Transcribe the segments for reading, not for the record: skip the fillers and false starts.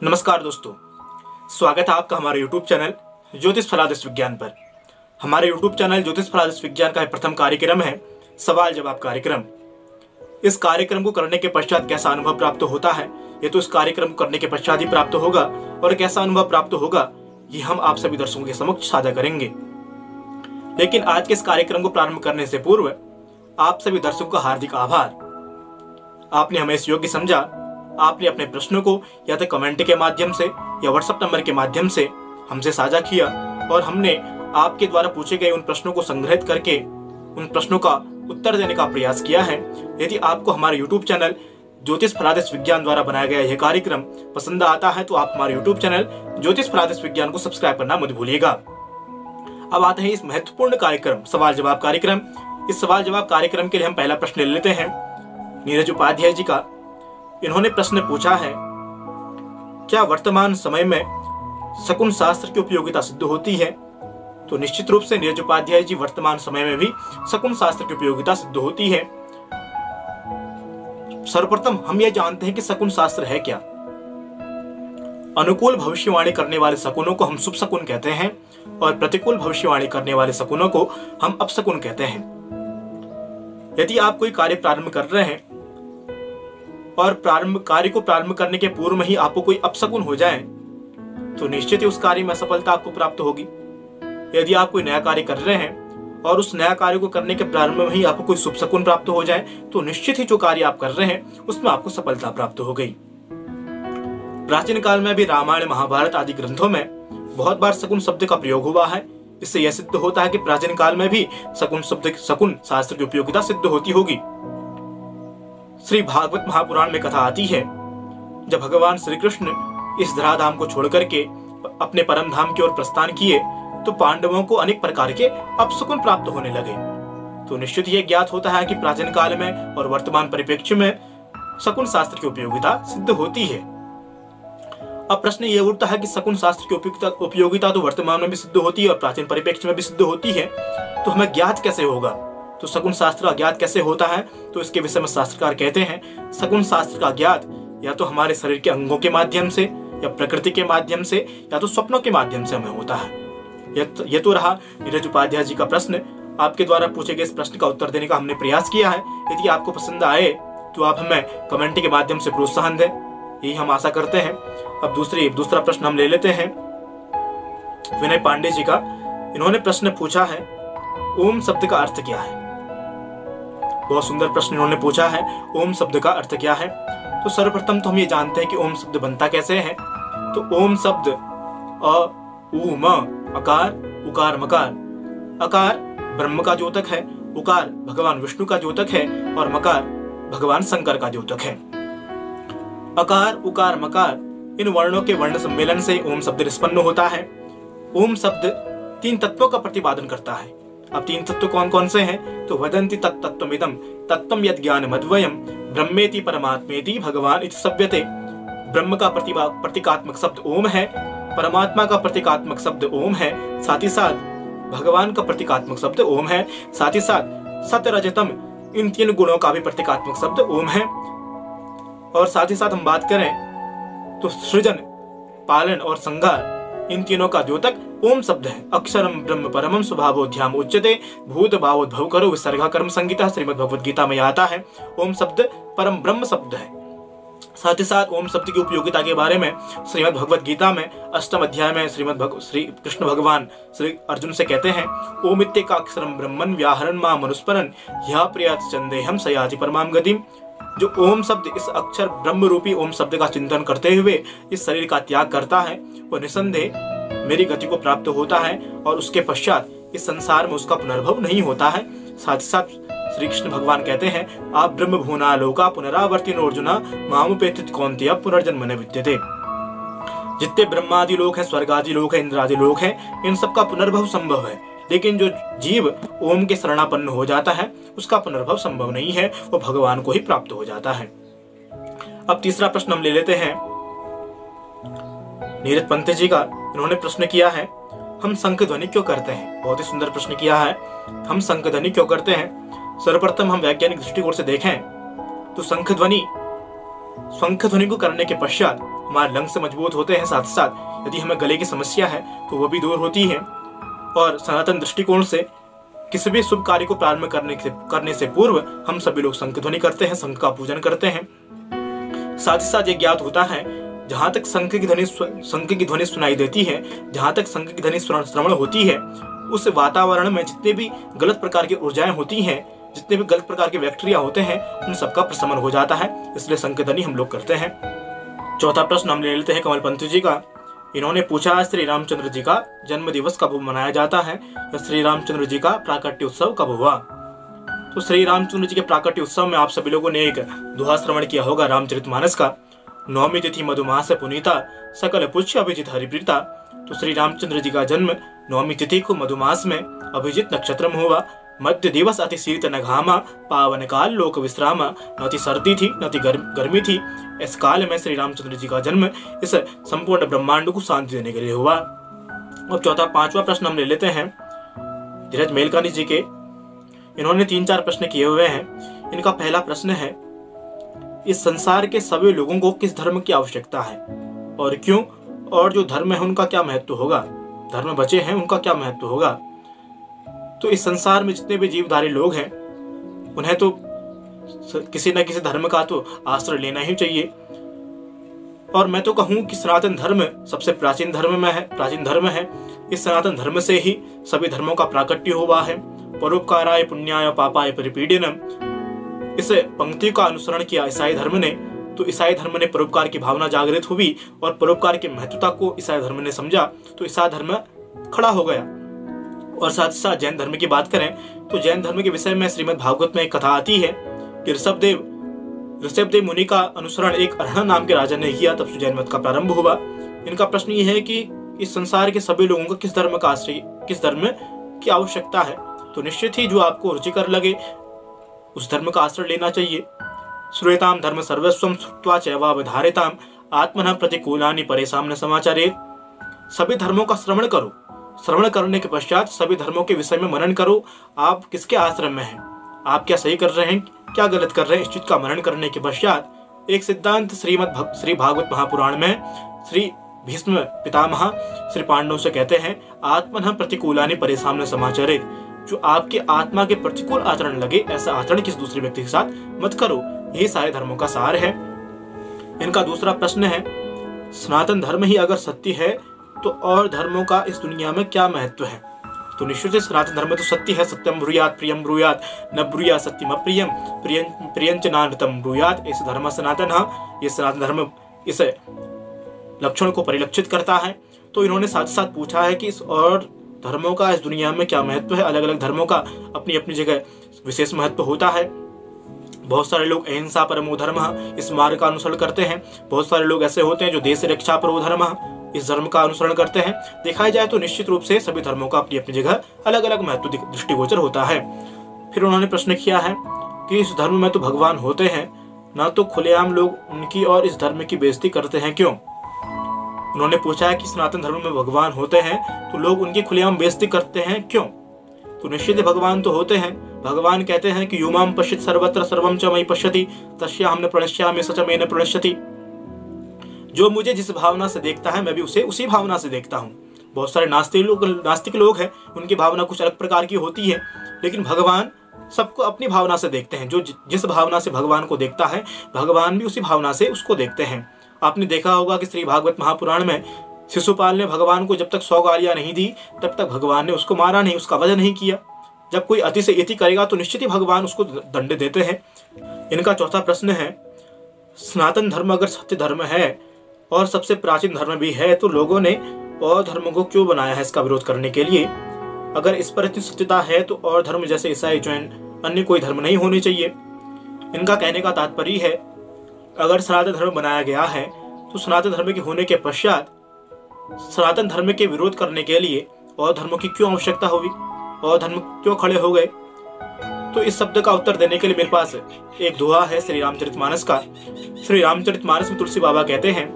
नमस्कार दोस्तों, स्वागत है आपका हमारे YouTube चैनल ज्योतिष फलादेश विज्ञान पर। हमारे YouTube चैनल ज्योतिष फलादेश विज्ञान का प्रथम कार्यक्रम है सवाल जवाब कार्यक्रम। इस कार्यक्रम को करने के पश्चात कैसा अनुभव प्राप्त होता है, ये तो इस कार्यक्रम को करने के पश्चात ही प्राप्त होगा, और कैसा अनुभव प्राप्त होगा ये हम आप सभी दर्शकों के समक्ष साझा करेंगे। लेकिन आज के इस कार्यक्रम को प्रारंभ करने से पूर्व आप सभी दर्शकों का हार्दिक आभार। आपने हमें इस योग्य समझा, आपने अपने प्रश्नों को या तो कमेंट के माध्यम से या व्हाट्सएप नंबर के माध्यम से हमसे साझा किया, और हमने आपके द्वारा पूछे गए उन प्रश्नों को संग्रहित करके उन प्रश्नों का उत्तर देने का प्रयास किया है। यदि आपको हमारे YouTube चैनल ज्योतिष फलादेश विज्ञान द्वारा बनाया गया यह कार्यक्रम पसंद आता है तो आप हमारे YouTube चैनल ज्योतिष फलादेश विज्ञान को सब्सक्राइब करना मत भूलिएगा। अब आते हैं इस महत्वपूर्ण कार्यक्रम सवाल जवाब कार्यक्रम। इस सवाल जवाब कार्यक्रम के लिए हम पहला प्रश्न ले लेते हैं नीरज उपाध्याय जी का। इन्होंने प्रश्न पूछा है, क्या वर्तमान समय में शकुन शास्त्र की उपयोगिता सिद्ध होती है? तो निश्चित रूप से नीरज उपाध्याय जी, वर्तमान समय में भी शकुन शास्त्र की उपयोगिता सिद्ध होती है। सर्वप्रथम हम यह जानते हैं कि शकुन शास्त्र है क्या। अनुकूल भविष्यवाणी करने वाले शकुनों को हम शुभ शकुन कहते हैं और प्रतिकूल भविष्यवाणी करने वाले शकुनों को हम अपशकुन कहते हैं। यदि आप कोई कार्य प्रारंभ कर रहे हैं और कार्य को प्रारंभ करने के पूर्व में ही आपको कोई अपशकुन हो जाए तो निश्चित ही उस कार्य में असफलता आपको प्राप्त होगी। यदि आप कोई नया कार्य कर रहे हैं और उस नया कार्य को करने के प्रारंभ में ही आपको कोई शुभ शकुन प्राप्त हो जाए तो निश्चित ही जो कार्य आप कर रहे हैं उसमें आपको सफलता प्राप्त हो गई। प्राचीन काल में भी रामायण महाभारत आदि ग्रंथों में बहुत बार शकुन शब्द का प्रयोग हुआ है। इससे यह सिद्ध होता है कि प्राचीन काल में भी शकुन शास्त्र की उपयोगिता सिद्ध होती होगी। श्री भागवत महापुराण में कथा आती है, जब भगवान श्री कृष्ण इस धराधाम को छोड़ करके अपने परम धाम की ओर प्रस्थान किए तो पांडवों को अनेक प्रकार के अपशकुन प्राप्त होने लगे। तो निश्चित ये ज्ञात होता है कि प्राचीन काल में और वर्तमान परिप्रेक्ष्य में शकुन शास्त्र की उपयोगिता सिद्ध होती है। अब प्रश्न ये उठता है कि शकुन शास्त्र की उपयोगिता तो वर्तमान में भी सिद्ध होती है और प्राचीन परिप्रेक्ष्य में भी सिद्ध होती है, तो हमें ज्ञात कैसे होगा? तो शकुन शास्त्र का ज्ञात कैसे होता है? तो इसके विषय में शास्त्रकार कहते हैं, शकुन शास्त्र का ज्ञात या तो हमारे शरीर के अंगों के माध्यम से या प्रकृति के माध्यम से या तो स्वप्नों के माध्यम से हमें होता है। यह तो रहा नीरज उपाध्याय जी का प्रश्न। आपके द्वारा पूछे गए इस प्रश्न का उत्तर देने का हमने प्रयास किया है। यदि आपको पसंद आए तो आप हमें कमेंट के माध्यम से प्रोत्साहन दें, यही हम आशा करते हैं। अब दूसरा प्रश्न हम ले लेते हैं विनय पांडे जी का। इन्होंने प्रश्न पूछा है, ओम शब्द का अर्थ क्या है? बहुत सुंदर प्रश्न इन्होंने पूछा है, ओम शब्द का अर्थ क्या है? तो सर्वप्रथम तो हम ये जानते हैं कि ओम शब्द बनता कैसे है। तो ओम शब्द अ उ म अकार उकार मकार। अकार ब्रह्म का द्योतक है, उकार भगवान विष्णु का द्योतक है और मकार भगवान शंकर का द्योतक है। अकार उकार मकार इन वर्णों के वर्ण सम्मेलन से ओम शब्द निष्पन्न होता है। ओम शब्द 3 तत्वों का प्रतिपादन करता है। अब 3 तत्व कौन कौन से हैं? तो वदन्ति तत्तत्वमिदं तत्त्वं यद् ज्ञानमद्वयं ब्रह्मेति परमात्मेति भगवान इति सभ्यते। ब्रह्म का प्रतीकात्मक शब्द ओम है, परमात्मा का प्रतीकात्मक शब्द ओम है, साथ ही साथ भगवान का प्रतीकात्मक शब्द ओम है, साथ ही साथ सत्य रजतम इन 3 गुणों का भी प्रतीकात्मक शब्द ओम है। और साथ ही साथ हम बात करें तो सृजन, पालन और संहार इन तीनों का द्योतक ओम शब्द है। अक्षरम ब्रह्म परमम स्वभावोध्याम उच्यते भूत भावोद्भव करो विसर्गा कर्म संगीता श्रीमद् भगवद गीता में आता है। ओम शब्द परम ब्रह्म शब्द है। साथ ही साथ ओम शब्द की उपयोगिता के बारे में श्रीमद् भगवद गीता में 8वें अध्याय में श्री कृष्ण भगवान श्री अर्जुन से कहते हैं, ओमित्येकाक्षरम ब्रह्मन् व्याहरन् मां मनुस्मरन् यः प्रयाति चंदेहम सयाति परमां गतिम्। जो ओम शब्द इस अक्षर ब्रह्म रूपी ओम शब्द का चिंतन करते हुए इस शरीर का त्याग करता है वो निसंदेह मेरी गति को प्राप्त होता है और उसके पश्चात इस संसार में उसका पुनर्भव नहीं होता है। साथ ही साथ श्री कृष्ण भगवान कहते हैं, आप ब्रह्म भुवना लोका पुनरावर्तिनो अर्जुना मामुपेति कौन्तेय पुनर्जन्म न विद्यते। जितने ब्रह्मादि लोक हैं, स्वर्गादि लोक हैं, इंद्रादि लोक हैं, इन सबका पुनर्भव संभव है, लेकिन जो जीव ओम के शरणापन्न हो जाता है उसका पुनर्भव संभव नहीं है, वो भगवान को ही प्राप्त हो जाता है। अब तीसरा प्रश्न हम ले लेते हैं नीरज पंत जी का। इन्होंने प्रश्न किया है, हम शंख ध्वनि क्यों करते हैं? बहुत ही सुंदर प्रश्न किया है, हम शंख ध्वनि क्यों करते हैं? सर्वप्रथम हम वैज्ञानिक दृष्टिकोण से देखें तो शंख ध्वनि को करने के पश्चात हमारे लंग्स मजबूत होते हैं, साथ ही साथ यदि हमें गले की समस्या है तो वो भी दूर होती है। और सनातन दृष्टिकोण से किसी भी शुभ कार्य को प्रारंभ करने से पूर्व हम सभी लोग शंख ध्वनि करते हैं, शंख का पूजन करते हैं। साथ ही साथ ये ज्ञात होता है, जहां तक शंख की ध्वनि सुनाई देती है, जहां तक शंख की ध्वनि श्रवण होती है, उस वातावरण में जितने भी गलत प्रकार की ऊर्जाएं होती हैं, जितने भी गलत प्रकार के बैक्टीरिया होते हैं, उन सबका प्रशमन हो जाता है। इसलिए शंख ध्वनि हम लोग करते हैं। चौथा प्रश्न हम ले लेते हैं कमल पंत जी का। इन्होंने पूछा, श्री रामचंद्र जी का जन्म दिवस कब मनाया जाता है? श्री रामचंद्र जी का प्राकट्य उत्सव कब हुआ? तो श्री रामचंद्र जी के प्राकट्य उत्सव में आप सभी लोगों ने एक दोहा श्रवण किया होगा रामचरितमानस का। नवमी तिथि मधुमास पुनीता, सकल पुष्य अभिजित हरिप्रीता। तो श्री रामचंद्र जी का जन्म नवमी तिथि को मधुमास में अभिजित नक्षत्र में हुआ। मध्य दिवस अति शीत न घामा, पावन काल लोक विश्रामा। न ति सर्दी थी न ति गर्मी थी। इस काल में श्री रामचंद्र जी का जन्म इस संपूर्ण ब्रह्मांड को शांति देने के लिए हुआ। अब पांचवा प्रश्न हम ले लेते हैं धीरज मेलकानी जी के। इन्होंने 3-4 प्रश्न किए हुए हैं। इनका पहला प्रश्न है, इस संसार के सभी लोगों को किस धर्म की आवश्यकता है और क्यों? और जो धर्म है उनका क्या महत्व होगा? धर्म बचे हैं उनका क्या महत्व होगा? तो इस संसार में जितने भी जीवधारी लोग हैं उन्हें तो किसी न किसी धर्म का तो आश्रय लेना ही चाहिए। और मैं तो कहूं कि सनातन धर्म सबसे प्राचीन धर्म है। इस सनातन धर्म से ही सभी धर्मों का प्राकट्य हुआ है। परोपकाराय पुण्याय पापाय परिपीडनम, इस पंक्ति का अनुसरण किया ईसाई धर्म ने, तो ईसाई धर्म ने परोपकार की भावना जागृत हुई और परोपकार की महत्वता को ईसाई धर्म ने समझा, तो ईसाई धर्म खड़ा हो गया। और साथ ही साथ जैन धर्म की बात करें तो जैन धर्म के विषय में श्रीमद् भागवत में एक कथा आती है कि ऋषभदेव मुनि का अनुसरण एक अरहण नाम के राजा ने किया, तब से जैन मत का प्रारंभ हुआ। इनका प्रश्न ये है कि इस संसार के सभी लोगों को किस धर्म की आवश्यकता है? तो निश्चित ही जो आपको रुचिकर लगे उस धर्म का आश्रय लेना चाहिए। श्रूयताम धर्म सर्वस्वम श्रुत्वा चैवावधारयताम आत्मनः प्रतिकूलानि परेषां न समाचारेत। सभी धर्मों का श्रवण करो। श्रवण करने के पश्चात सभी धर्मों के विषय में मनन करो। आप किसके आश्रम में हैं, आप क्या सही कर रहे हैं, क्या गलत कर रहे हैं, इस चीज का मनन करने के पश्चात एक सिद्धांत श्री भागवत महापुराण में श्री भीष्म पितामह श्री पांडवों से कहते हैं, आत्मनः प्रतिकूलानि परेषां न समाचारेत। जो आपके आत्मा के प्रतिकूल आचरण लगे, ऐसा आचरण किसी दूसरे व्यक्ति के साथ मत करो। यही सारे धर्मों का सार है। इनका दूसरा प्रश्न है, सनातन धर्म ही अगर सत्य है तो और धर्मों का इस दुनिया में क्या महत्व है? तो निश्चित ही सनातन धर्म तो सत्य है। सत्यम ब्रूयात प्रियम ब्रूयात न ब्रूयात सत्यम अप्रियम प्रियंच नानृतम ब्रूयात। इस धर्म सनातन है। ये सनातन धर्म इस लक्षण को परिलक्षित करता है। तो इन्होंने साथ साथ पूछा है कि इस और धर्मों का इस दुनिया में क्या महत्व है। अलग अलग धर्मों का अपनी अपनी जगह विशेष महत्व होता है। बहुत सारे लोग अहिंसा परमो धर्मः इस मार्ग का अनुसरण करते हैं। बहुत सारे लोग ऐसे होते हैं जो देश रक्षा परमो धर्मः इस धर्म का अनुसरण करते हैं। देखा जाए तो निश्चित रूप से सभी धर्मों का अपनी अपनी जगह अलग अलग महत्व दृष्टिगोचर होता है। फिर उन्होंने प्रश्न किया है कि इस धर्म में तो भगवान होते हैं, ना तो खुलेआम लोग उनकी और इस धर्म की बेइज्जती करते हैं, क्यों? उन्होंने पूछा है कि सनातन धर्म में भगवान होते हैं तो लोग उनकी खुलेआम बेइज्जती करते हैं, क्यों? तो निश्चित ही भगवान तो होते हैं। भगवान कहते हैं कि युमाम पश्यति सर्वत्र सर्वम च मयि पश्यति तस्याहं न प्रणश्यामि स च मे न प्रणश्यति। जो मुझे जिस भावना से देखता है मैं भी उसे उसी भावना से देखता हूँ। बहुत सारे नास्तिक लोग हैं, उनकी भावना कुछ अलग प्रकार की होती है, लेकिन भगवान सबको अपनी भावना से देखते हैं। जो जिस भावना से भगवान को देखता है, भगवान भी उसी भावना से उसको देखते हैं। आपने देखा होगा कि श्री भागवत महापुराण में शिशुपाल ने भगवान को जब तक 100 गालियां नहीं दी तब तक भगवान ने उसको मारा नहीं, उसका वध नहीं किया। जब कोई अति से अति करेगा तो निश्चित ही भगवान उसको दंड देते हैं। इनका चौथा प्रश्न है, सनातन धर्म अगर सत्य धर्म है और सबसे प्राचीन धर्म भी है तो लोगों ने और धर्मों को क्यों बनाया है इसका विरोध करने के लिए? अगर इस पर इतनी सत्यता है तो और धर्म जैसे ईसाई, जैन, अन्य कोई धर्म नहीं होने चाहिए। इनका कहने का तात्पर्य है, अगर सनातन धर्म बनाया गया है तो सनातन धर्म के होने के पश्चात सनातन धर्म के विरोध करने के लिए और धर्मों की क्यों आवश्यकता हुई और धर्म क्यों खड़े हो गए? तो इस शब्द का उत्तर देने के लिए मेरे पास एक दोहा है श्री रामचरितमानस का। श्री रामचरितमानस में तुलसी बाबा कहते हैं,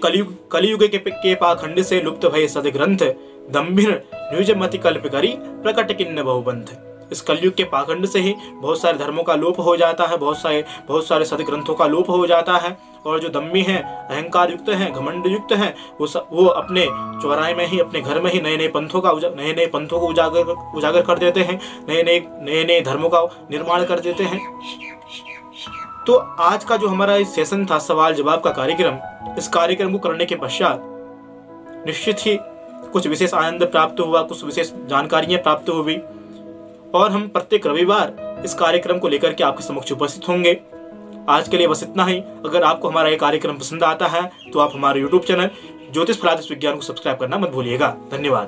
कलियुग के पाखंड से लुप्त भय सद ग्रंथ दम्भिर निज मति कल्प करी प्रकट किन्न बहुबंध। इस कलयुग के पाखंड से ही बहुत सारे धर्मों का लोप हो जाता है, बहुत सारे सदग्रंथों का लोप हो जाता है। और जो दम्मी हैं, अहंकार युक्त हैं, घमंड युक्त हैं, वो अपने चौराहे में ही, अपने घर में ही नए नए पंथों को उजागर कर देते हैं, नए नए धर्मों का निर्माण कर देते हैं। तो आज का जो हमारा इस सेशन था, सवाल जवाब का कार्यक्रम, इस कार्यक्रम को करने के पश्चात निश्चित ही कुछ विशेष आनंद प्राप्त हुआ, कुछ विशेष जानकारियां प्राप्त हुई, और हम प्रत्येक रविवार इस कार्यक्रम को लेकर के आपके समक्ष उपस्थित होंगे। आज के लिए बस इतना ही। अगर आपको हमारा ये कार्यक्रम पसंद आता है तो आप हमारे YouTube चैनल ज्योतिष फलादेश विज्ञान को सब्सक्राइब करना मत भूलिएगा। धन्यवाद।